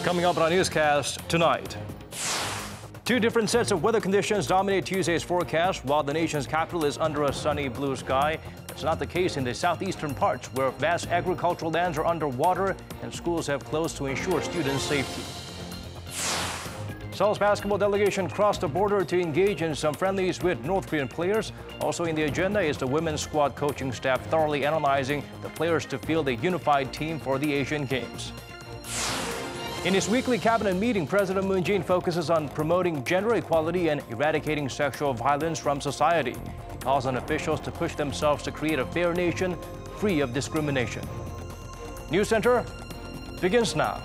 Coming up on our newscast tonight. Two different sets of weather conditions dominate Tuesday's forecast. While the nation's capital is under a sunny blue sky, it's not the case in the southeastern parts, where vast agricultural lands are underwater and schools have closed to ensure students' safety. Seoul's basketball delegation crossed the border to engage in some friendlies with North Korean players. Also in the agenda is the women's squad coaching staff thoroughly analyzing the players to field a unified team for the Asian Games. In his weekly cabinet meeting, President Moon Jae-in focuses on promoting gender equality and eradicating sexual violence from society. He calls on officials to push themselves to create a fair nation free of discrimination. News Center begins now.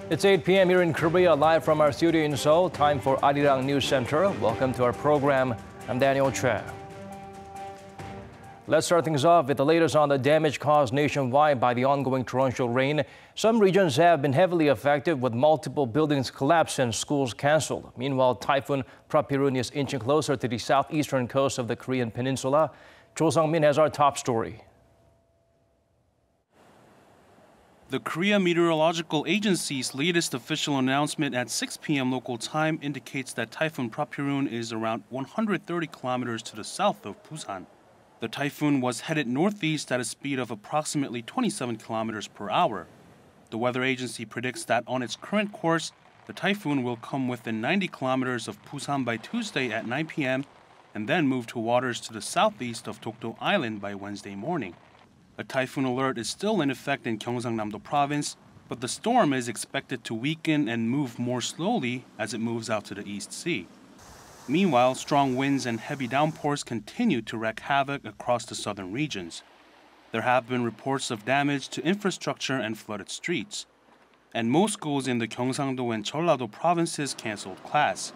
It's 8 p.m. here in Korea, live from our studio in Seoul. Time for Arirang News Center. Welcome to our program. I'm Daniel Choi. Let's start things off with the latest on the damage caused nationwide by the ongoing torrential rain. Some regions have been heavily affected, with multiple buildings collapsed and schools canceled. Meanwhile, Typhoon Prapiroon is inching closer to the southeastern coast of the Korean peninsula. Jo Sung-min has our top story. The Korea Meteorological Agency's latest official announcement at 6 p.m. local time indicates that Typhoon Prapiroon is around 130 kilometers to the south of Busan. The typhoon was headed northeast at a speed of approximately 27 kilometers per hour. The weather agency predicts that on its current course, the typhoon will come within 90 kilometers of Busan by Tuesday at 9 p.m. and then move to waters to the southeast of Dokdo Island by Wednesday morning. A typhoon alert is still in effect in Gyeongsangnam-do province, but the storm is expected to weaken and move more slowly as it moves out to the East Sea. Meanwhile, strong winds and heavy downpours continue to wreak havoc across the southern regions. There have been reports of damage to infrastructure and flooded streets. And most schools in the Gyeongsang-do and Jeollado provinces canceled class.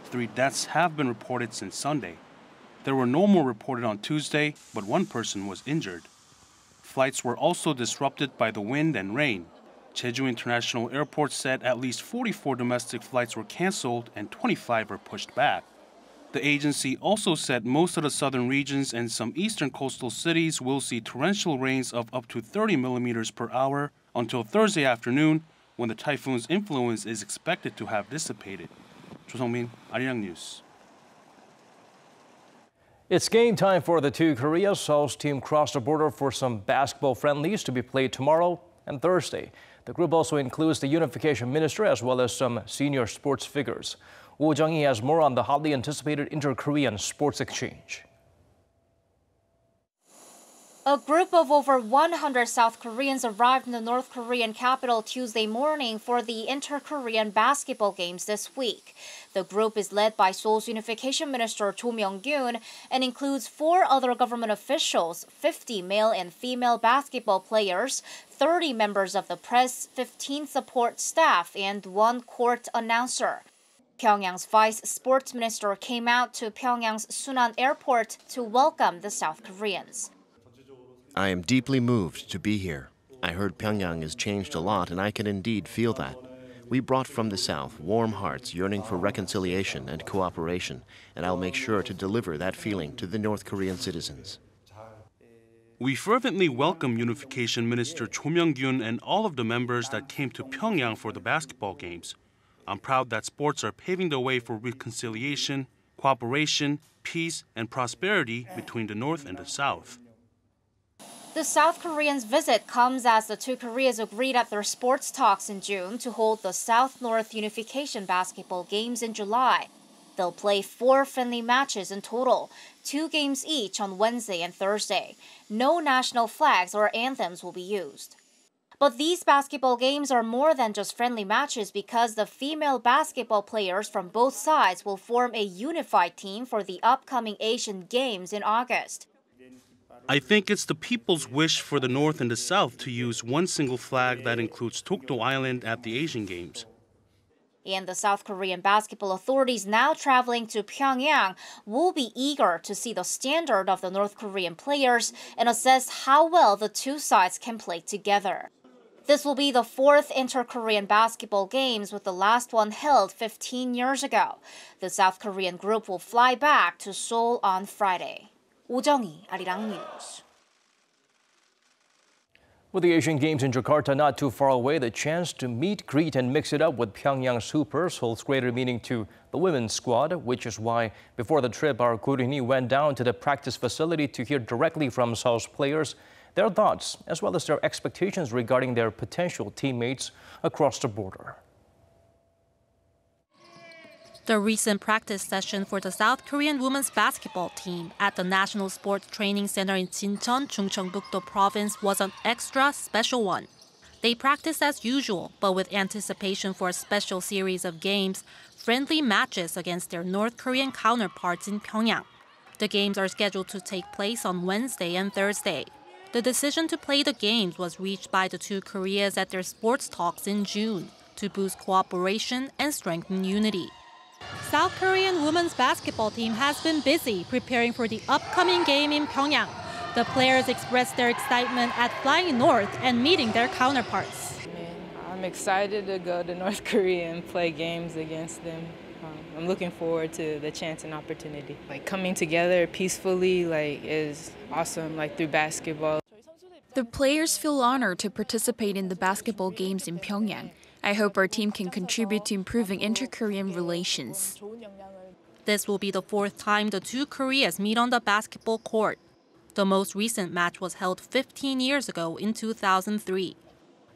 3 deaths have been reported since Sunday. There were no more reported on Tuesday, but 1 person was injured. Flights were also disrupted by the wind and rain. Jeju International Airport said at least 44 domestic flights were canceled and 25 were pushed back. The agency also said most of the southern regions and some eastern coastal cities will see torrential rains of up to 30 millimeters per hour until Thursday afternoon, when the typhoon's influence is expected to have dissipated. Jo Sung-min, Arirang News. It's game time for the two Koreas. Seoul's team crossed the border for some basketball friendlies to be played tomorrow and Thursday. The group also includes the unification minister as well as some senior sports figures. Oh Jung-hee has more on the hotly anticipated inter-Korean sports exchange. A group of over 100 South Koreans arrived in the North Korean capital Tuesday morning for the inter-Korean basketball games this week. The group is led by Seoul's unification minister Cho Myung-kyun and includes 4 other government officials, 50 male and female basketball players, 30 members of the press, 15 support staff, and 1 court announcer. Pyongyang's vice sports minister came out to Pyongyang's Sunan airport to welcome the South Koreans. I am deeply moved to be here. I heard Pyongyang has changed a lot, and I can indeed feel that. We brought from the South warm hearts yearning for reconciliation and cooperation, and I'll make sure to deliver that feeling to the North Korean citizens. We fervently welcome Unification Minister Cho Myung-kyun and all of the members that came to Pyongyang for the basketball games. I'm proud that sports are paving the way for reconciliation, cooperation, peace, and prosperity between the North and the South. The South Koreans' visit comes as the two Koreas agreed at their sports talks in June to hold the South-North Unification Basketball Games in July. They'll play 4 friendly matches in total, 2 games each on Wednesday and Thursday. No national flags or anthems will be used. But these basketball games are more than just friendly matches because the female basketball players from both sides will form a unified team for the upcoming Asian Games in August. I think it's the people's wish for the North and the South to use one single flag that includes Dokdo Island at the Asian Games. And the South Korean basketball authorities now traveling to Pyongyang will be eager to see the standard of the North Korean players and assess how well the two sides can play together. This will be the fourth Inter-Korean basketball games, with the last one held 15 years ago. The South Korean group will fly back to Seoul on Friday. 오정희, Arirang News. With the Asian Games in Jakarta not too far away, the chance to meet, greet, and mix it up with Pyongyang Supers holds greater meaning to the women's squad, which is why before the trip, our Kurini went down to the practice facility to hear directly from Seoul's players their thoughts, as well as their expectations regarding their potential teammates across the border. The recent practice session for the South Korean women's basketball team at the National Sports Training Center in Jincheon, Chungcheongbuk-do Province was an extra special one. They practiced as usual, but with anticipation for a special series of games, friendly matches against their North Korean counterparts in Pyongyang. The games are scheduled to take place on Wednesday and Thursday. The decision to play the games was reached by the two Koreas at their sports talks in June to boost cooperation and strengthen unity. South Korean women's basketball team has been busy preparing for the upcoming game in Pyongyang. The players expressed their excitement at flying north and meeting their counterparts. I'm excited to go to North Korea and play games against them. I'm looking forward to the chance and opportunity. Coming together peacefully is awesome, through basketball. The players feel honored to participate in the basketball games in Pyongyang. I hope our team can contribute to improving inter-Korean relations. This will be the fourth time the two Koreas meet on the basketball court. The most recent match was held 15 years ago in 2003.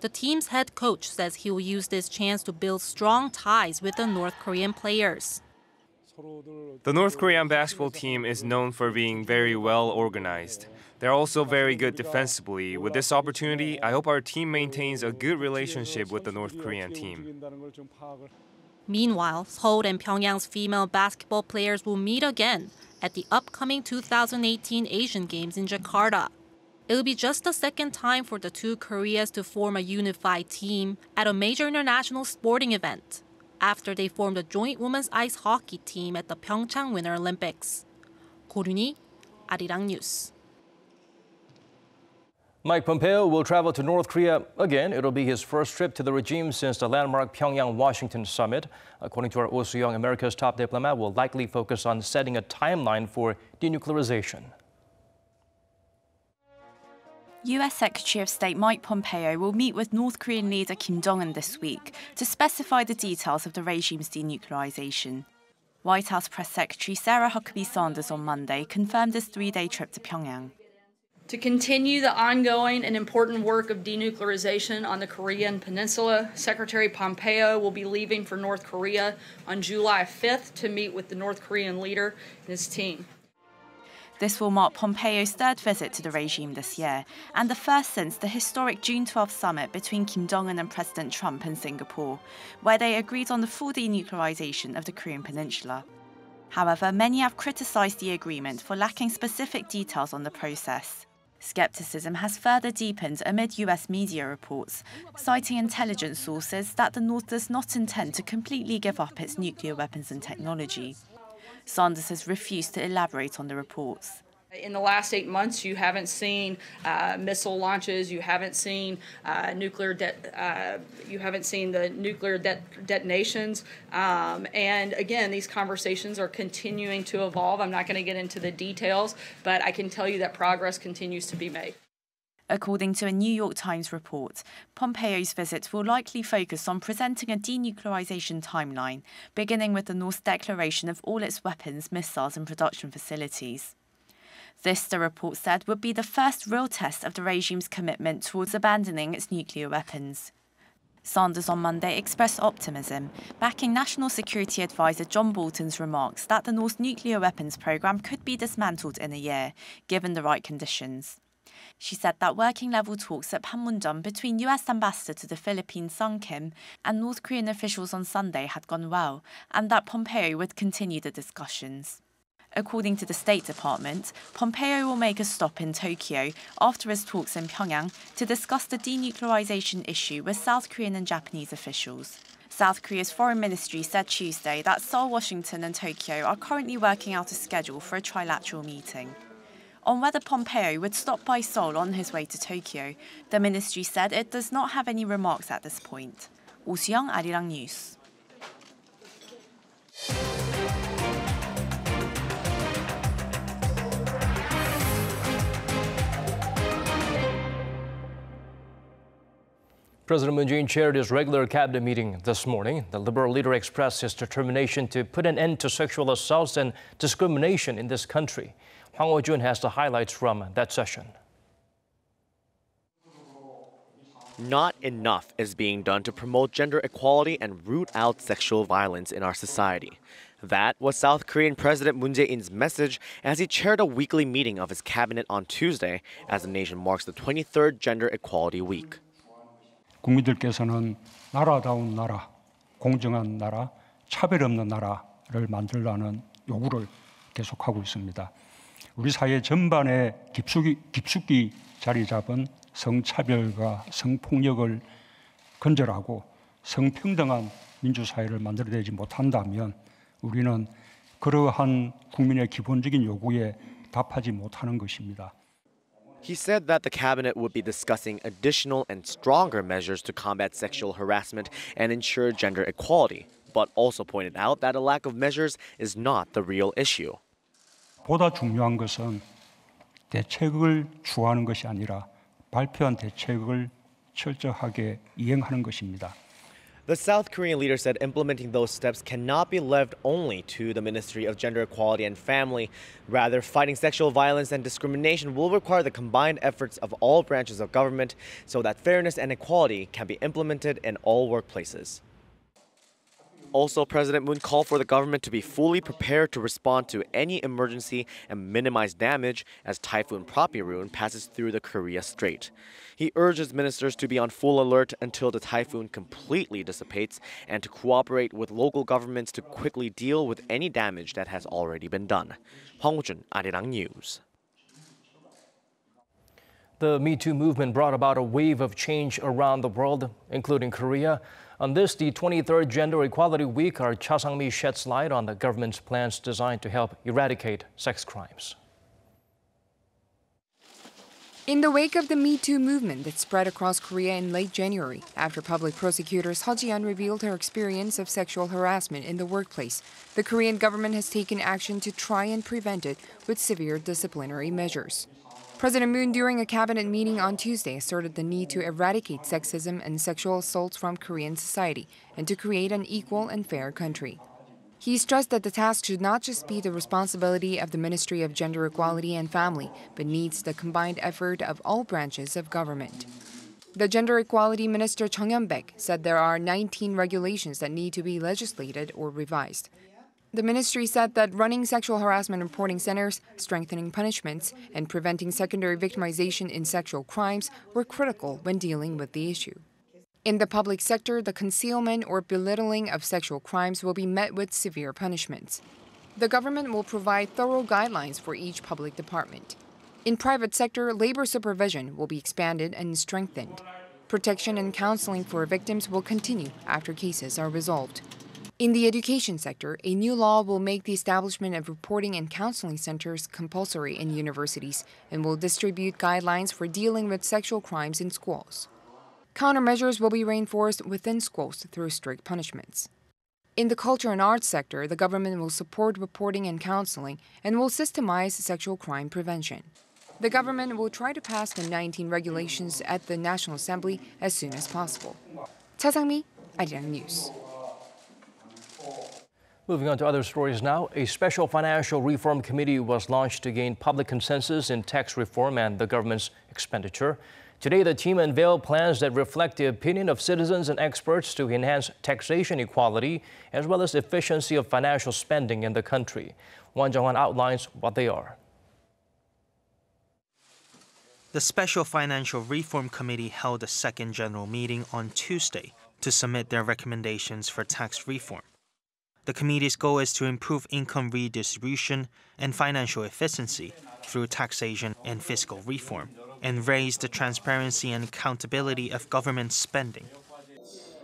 The team's head coach says he will use this chance to build strong ties with the North Korean players. The North Korean basketball team is known for being very well organized. They're also very good defensively. With this opportunity, I hope our team maintains a good relationship with the North Korean team. Meanwhile, Seoul and Pyongyang's female basketball players will meet again at the upcoming 2018 Asian Games in Jakarta. It will be just the second time for the two Koreas to form a unified team at a major international sporting event, after they formed a joint women's ice hockey team at the Pyeongchang Winter Olympics. 고륜이, Arirang News. Mike Pompeo will travel to North Korea again. It'll be his first trip to the regime since the landmark Pyongyang-Washington summit. According to our Oh Soo-young, America's top diplomat will likely focus on setting a timeline for denuclearization. U.S. Secretary of State Mike Pompeo will meet with North Korean leader Kim Jong-un this week to specify the details of the regime's denuclearization. White House Press Secretary Sarah Huckabee Sanders on Monday confirmed his three-day trip to Pyongyang. To continue the ongoing and important work of denuclearization on the Korean Peninsula, Secretary Pompeo will be leaving for North Korea on July 5th to meet with the North Korean leader and his team. This will mark Pompeo's third visit to the regime this year, and the first since the historic June 12 summit between Kim Jong-un and President Trump in Singapore, where they agreed on the full denuclearization of the Korean Peninsula. However, many have criticized the agreement for lacking specific details on the process. Skepticism has further deepened amid US media reports, citing intelligence sources that the North does not intend to completely give up its nuclear weapons and technology. Sanders has refused to elaborate on the reports. In the last 8 months, you haven't seen missile launches. You haven't seen the nuclear detonations. And again, these conversations are continuing to evolve. I'm not going to get into the details, but I can tell you that progress continues to be made. According to a New York Times report, Pompeo's visit will likely focus on presenting a denuclearization timeline, beginning with the North's declaration of all its weapons, missiles and production facilities. This, the report said, would be the first real test of the regime's commitment towards abandoning its nuclear weapons. Sanders on Monday expressed optimism, backing National Security Advisor John Bolton's remarks that the North's nuclear weapons program could be dismantled in a year, given the right conditions. She said that working-level talks at Panmunjom between US Ambassador to the Philippines Sung Kim and North Korean officials on Sunday had gone well, and that Pompeo would continue the discussions. According to the State Department, Pompeo will make a stop in Tokyo after his talks in Pyongyang to discuss the denuclearization issue with South Korean and Japanese officials. South Korea's foreign ministry said Tuesday that Seoul, Washington and Tokyo are currently working out a schedule for a trilateral meeting. On whether Pompeo would stop by Seoul on his way to Tokyo, the ministry said it does not have any remarks at this point. 오수영, Arirang News. President Moon Jae-in chaired his regular cabinet meeting this morning. The Liberal leader expressed his determination to put an end to sexual assaults and discrimination in this country. Hwang Ho-jun has the highlights from that session. Not enough is being done to promote gender equality and root out sexual violence in our society. That was South Korean President Moon Jae-in's message as he chaired a weekly meeting of his cabinet on Tuesday as the nation marks the 23rd Gender Equality Week. 국민들께서는 나라다운 나라, 공정한 나라, 차별 없는 나라를 만들라는 요구를 계속하고 있습니다. 우리 사회 전반에 깊숙이 자리 잡은 성차별과 성폭력을 근절하고 성평등한 민주사회를 만들어내지 못한다면 우리는 그러한 국민의 기본적인 요구에 답하지 못하는 것입니다. He said that the cabinet would be discussing additional and stronger measures to combat sexual harassment and ensure gender equality, but also pointed out that a lack of measures is not the real issue. 보다 중요한 것은 대책을 추구하는 것이 아니라 발표한 대책을 철저하게 이행하는 것입니다. The South Korean leader said implementing those steps cannot be left only to the Ministry of Gender Equality and Family. Rather, fighting sexual violence and discrimination will require the combined efforts of all branches of government so that fairness and equality can be implemented in all workplaces. Also, President Moon called for the government to be fully prepared to respond to any emergency and minimize damage as Typhoon Prapiroon passes through the Korea Strait. He urges ministers to be on full alert until the typhoon completely dissipates and to cooperate with local governments to quickly deal with any damage that has already been done. Hwang Ho-jun, Arirang News. The Me Too movement brought about a wave of change around the world, including Korea. On this, the 23rd Gender Equality Week, our Cha Sang-mi sheds light on the government's plans designed to help eradicate sex crimes. In the wake of the Me Too movement that spread across Korea in late January, after public prosecutor Seo Ji-yeon revealed her experience of sexual harassment in the workplace, the Korean government has taken action to try and prevent it with severe disciplinary measures. President Moon, during a cabinet meeting on Tuesday, asserted the need to eradicate sexism and sexual assaults from Korean society and to create an equal and fair country. He stressed that the task should not just be the responsibility of the Ministry of Gender Equality and Family, but needs the combined effort of all branches of government. The Gender Equality Minister Chung Hyun-baek said there are 19 regulations that need to be legislated or revised. The ministry said that running sexual harassment reporting centers, strengthening punishments, and preventing secondary victimization in sexual crimes were critical when dealing with the issue. In the public sector, the concealment or belittling of sexual crimes will be met with severe punishments. The government will provide thorough guidelines for each public department. In private sector, labor supervision will be expanded and strengthened. Protection and counseling for victims will continue after cases are resolved. In the education sector, a new law will make the establishment of reporting and counseling centers compulsory in universities and will distribute guidelines for dealing with sexual crimes in schools. Countermeasures will be reinforced within schools through strict punishments. In the culture and arts sector, the government will support reporting and counseling and will systemize sexual crime prevention. The government will try to pass the 19 regulations at the National Assembly as soon as possible. Cha Sang-mi, Arirang News. Moving on to other stories now, a special financial reform committee was launched to gain public consensus in tax reform and the government's expenditure. Today, the team unveiled plans that reflect the opinion of citizens and experts to enhance taxation equality as well as efficiency of financial spending in the country. Won Jung-hwan outlines what they are. The Special Financial Reform Committee held a second general meeting on Tuesday to submit their recommendations for tax reform. The committee's goal is to improve income redistribution and financial efficiency through taxation and fiscal reform, and raise the transparency and accountability of government spending.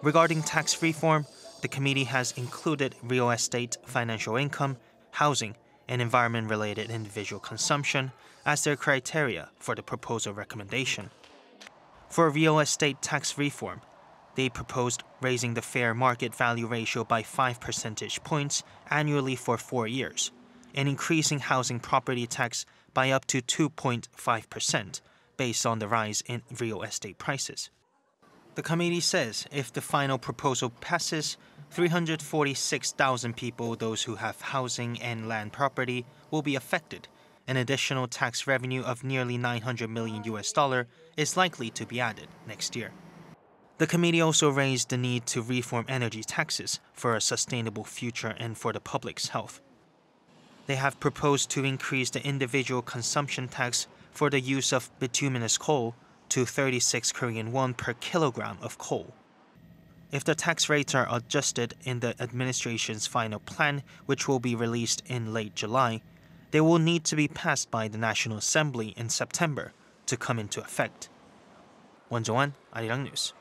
Regarding tax reform, the committee has included real estate, financial income, housing, and environment-related individual consumption as their criteria for the proposal recommendation. For real estate tax reform, they proposed raising the fair market value ratio by 5 percentage points annually for 4 years, and increasing housing property tax by up to 2.5% based on the rise in real estate prices. The committee says if the final proposal passes, 346,000 people, those who have housing and land property, will be affected. An additional tax revenue of nearly $900 million is likely to be added next year. The committee also raised the need to reform energy taxes for a sustainable future and for the public's health. They have proposed to increase the individual consumption tax for the use of bituminous coal to 36 Korean won per kilogram of coal. If the tax rates are adjusted in the administration's final plan, which will be released in late July, they will need to be passed by the National Assembly in September to come into effect. 원정환, Arirang News.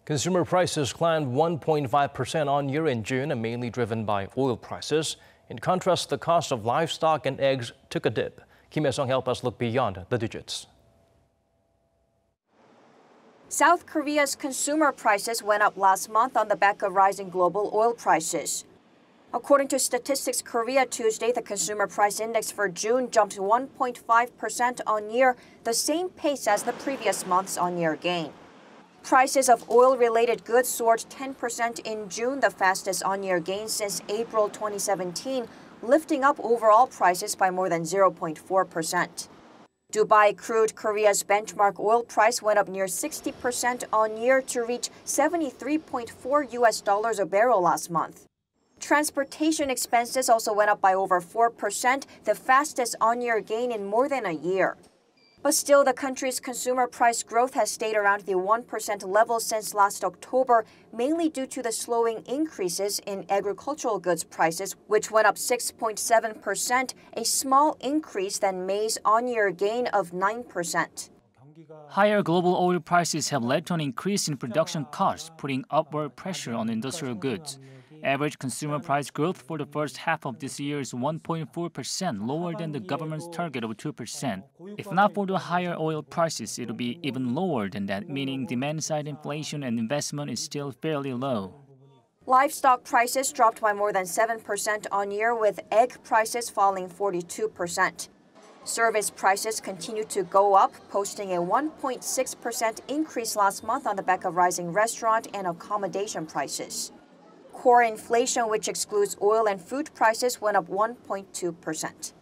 Consumer prices climbed 1.5% on year in June, mainly driven by oil prices. In contrast, the cost of livestock and eggs took a dip. Kim Hye-sung help us look beyond the digits. South Korea's consumer prices went up last month on the back of rising global oil prices. According to Statistics Korea Tuesday, the consumer price index for June jumped 1.5% on year, the same pace as the previous month's on-year gain. Prices of oil-related goods soared 10% in June, the fastest on-year gain since April 2017, lifting up overall prices by more than 0.4%. Dubai crude, Korea's benchmark oil price, went up near 60% on year to reach $73.4 a barrel last month. Transportation expenses also went up by over 4%, the fastest on-year gain in more than a year. But still, the country's consumer price growth has stayed around the 1% level since last October, mainly due to the slowing increases in agricultural goods prices, which went up 6.7%, a small increase than May's on-year gain of 9%. Higher global oil prices have led to an increase in production costs, putting upward pressure on industrial goods. Average consumer price growth for the first half of this year is 1.4%, lower than the government's target of 2%. If not for the higher oil prices, it would be even lower than that, meaning demand-side inflation and investment is still fairly low. Livestock prices dropped by more than 7% on year, with egg prices falling 42%. Service prices continue to go up, posting a 1.6% increase last month on the back of rising restaurant and accommodation prices. Core inflation, which excludes oil and food prices, went up 1.2%.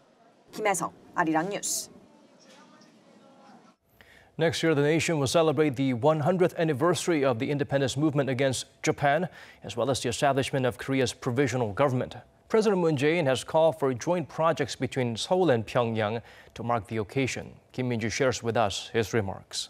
Kim Hye-sung, Arirang News. Next year, the nation will celebrate the 100th anniversary of the independence movement against Japan, as well as the establishment of Korea's provisional government. President Moon Jae-in has called for joint projects between Seoul and Pyongyang to mark the occasion. Kim Min-ju shares with us his remarks.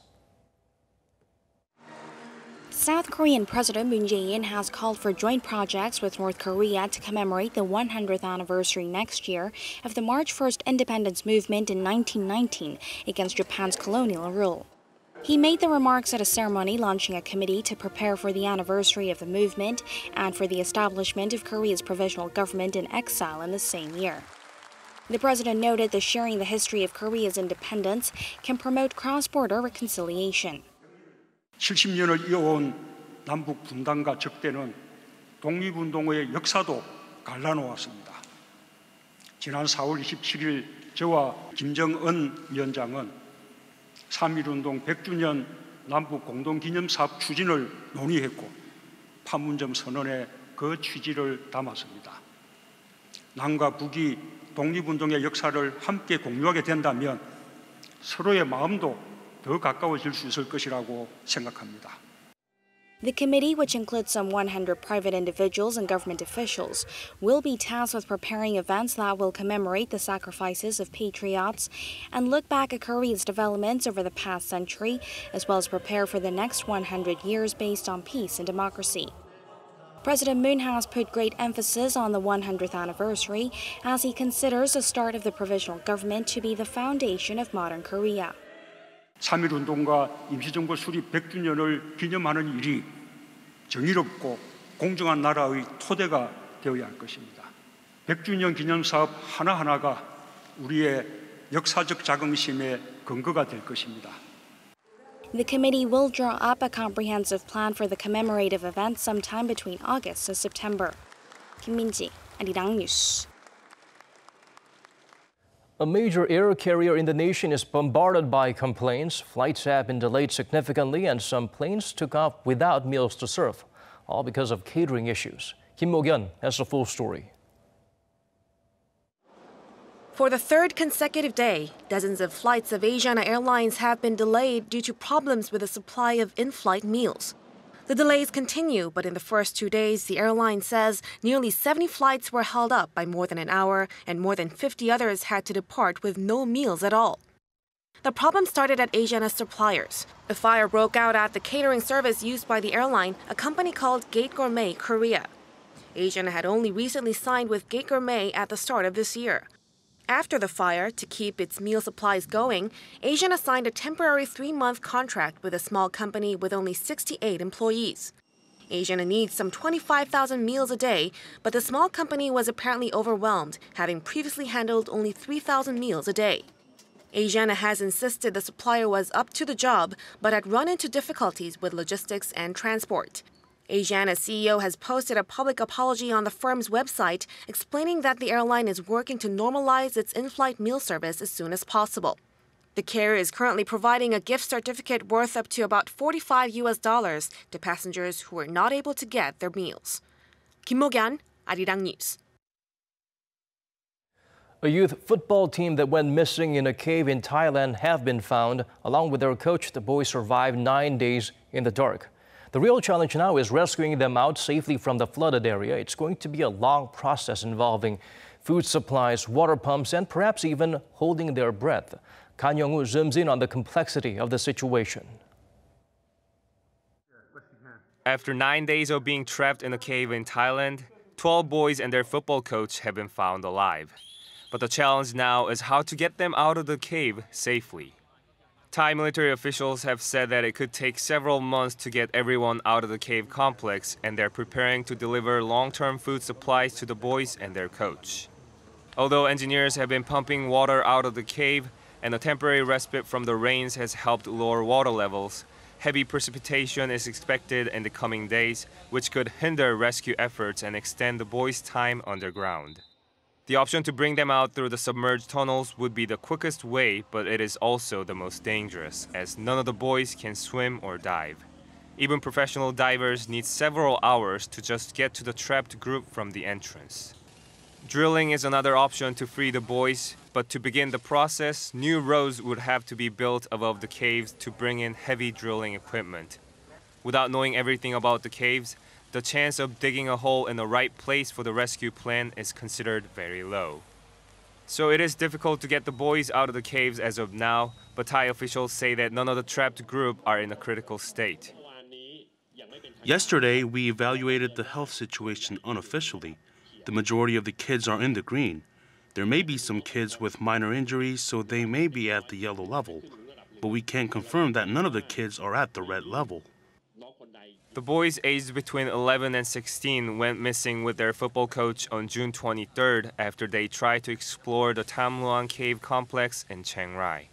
South Korean President Moon Jae-in has called for joint projects with North Korea to commemorate the 100th anniversary next year of the March 1st independence movement in 1919 against Japan's colonial rule. He made the remarks at a ceremony launching a committee to prepare for the anniversary of the movement and for the establishment of Korea's provisional government in exile in the same year. The president noted that sharing the history of Korea's independence can promote cross-border reconciliation. 70년을 이어온 남북 분단과 적대는 독립운동의 역사도 갈라놓았습니다. 지난 4월 27일 저와 김정은 위원장은 3.1운동 100주년 남북 공동기념사업 추진을 논의했고 판문점 선언에 그 취지를 담았습니다. 남과 북이 독립운동의 역사를 함께 공유하게 된다면 서로의 마음도 더 가까워질 수 있을 것이라고 생각합니다. The committee, which includes some 100 private individuals and government officials, will be tasked with preparing events that will commemorate the sacrifices of patriots and look back at Korea's developments over the past century, as well as prepare for the next 100 years based on peace and democracy. President Moon has put great emphasis on the 100th anniversary as he considers the start of the provisional government to be the foundation of modern Korea. 3.1운동과 임시정부 수립 100주년을 기념하는 일이 정의롭고 공정한 나라의 토대가 되어야 할 것입니다. 100주년 기념사업 하나하나가 우리의 역사적 자긍심의 근거가 될 것입니다. The committee will draw up a comprehensive plan for the commemorative event sometime between August and September. 김민지, Arirang News. A major air carrier in the nation is bombarded by complaints. Flights have been delayed significantly and some planes took off without meals to serve, all because of catering issues. Kim Mo-kyun has the full story. For the third consecutive day, dozens of flights of Asiana Airlines have been delayed due to problems with the supply of in-flight meals. The delays continue, but in the first 2 days, the airline says nearly 70 flights were held up by more than an hour, and more than 50 others had to depart with no meals at all. The problem started at Asiana's suppliers. The fire broke out at the catering service used by the airline, a company called gov't Korea. Asiana had only recently signed with gov't at the start of this year. After the fire, to keep its meal supplies going, Asiana signed a temporary 3-month contract with a small company with only 68 employees. Asiana needs some 25,000 meals a day, but the small company was apparently overwhelmed, having previously handled only 3,000 meals a day. Asiana has insisted the supplier was up to the job, but had run into difficulties with logistics and transport. Asiana's CEO has posted a public apology on the firm's website, explaining that the airline is working to normalize its in-flight meal service as soon as possible. The carrier is currently providing a gift certificate worth up to about $45 to passengers who are not able to get their meals. Kim Mo-kyun, Arirang News. A youth football team that went missing in a cave in Thailand have been found. Along with their coach, the boys survived 9 days in the dark. The real challenge now is rescuing them out safely from the flooded area. It's going to be a long process involving food supplies, water pumps, and perhaps even holding their breath. Kan Young-woo zooms in on the complexity of the situation. After 9 days of being trapped in a cave in Thailand, 12 boys and their football coach have been found alive. But the challenge now is how to get them out of the cave safely. Thai military officials have said that it could take several months to get everyone out of the cave complex, and they're preparing to deliver long-term food supplies to the boys and their coach. Although engineers have been pumping water out of the cave and a temporary respite from the rains has helped lower water levels, heavy precipitation is expected in the coming days, which could hinder rescue efforts and extend the boys' time underground. The option to bring them out through the submerged tunnels would be the quickest way, but it is also the most dangerous, as none of the boys can swim or dive. Even professional divers need several hours to just get to the trapped group from the entrance. Drilling is another option to free the boys, but to begin the process, new roads would have to be built above the caves to bring in heavy drilling equipment. Without knowing everything about the caves, the chance of digging a hole in the right place for the rescue plan is considered very low. So it is difficult to get the boys out of the caves as of now, but Thai officials say that none of the trapped group are in a critical state. Yesterday, we evaluated the health situation unofficially. The majority of the kids are in the green. There may be some kids with minor injuries, so they may be at the yellow level, but we can confirm that none of the kids are at the red level. The boys aged between 11 and 16 went missing with their football coach on June 23rd after they tried to explore the Tham Luang Cave complex in Chiang Rai.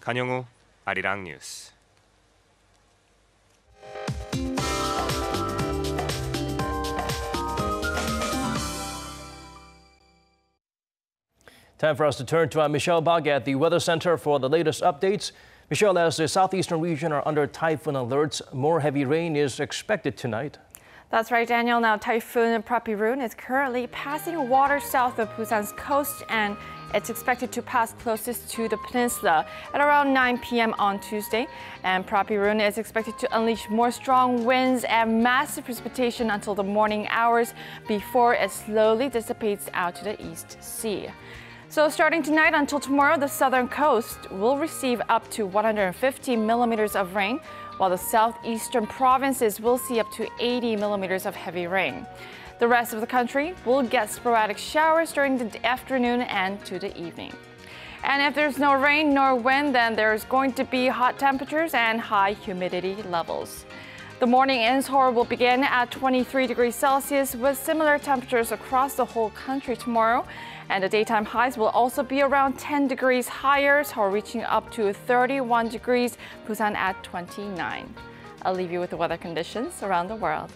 Kan Young-woo, Arirang News. Time for us to turn to Michelle Bag at the Weather Center for the latest updates. Michelle, as the southeastern region are under typhoon alerts, more heavy rain is expected tonight. That's right, Daniel. Now, Typhoon Prapiroon is currently passing water south of Busan's coast, and it's expected to pass closest to the peninsula at around 9 p.m. on Tuesday. And Prapiroon is expected to unleash more strong winds and massive precipitation until the morning hours before it slowly dissipates out to the East Sea. So starting tonight until tomorrow, the southern coast will receive up to 150 millimeters of rain, while the southeastern provinces will see up to 80 millimeters of heavy rain. The rest of the country will get sporadic showers during the afternoon and to the evening. And if there's no rain nor wind, then there's going to be hot temperatures and high humidity levels. The morning in Seoul will begin at 23 degrees Celsius with similar temperatures across the whole country tomorrow. And the daytime highs will also be around 10 degrees higher, Seoul reaching up to 31 degrees, Busan at 29. I'll leave you with the weather conditions around the world.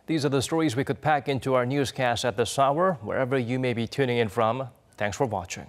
These are the stories we could pack into our newscast at this hour. Wherever you may be tuning in from, thanks for watching.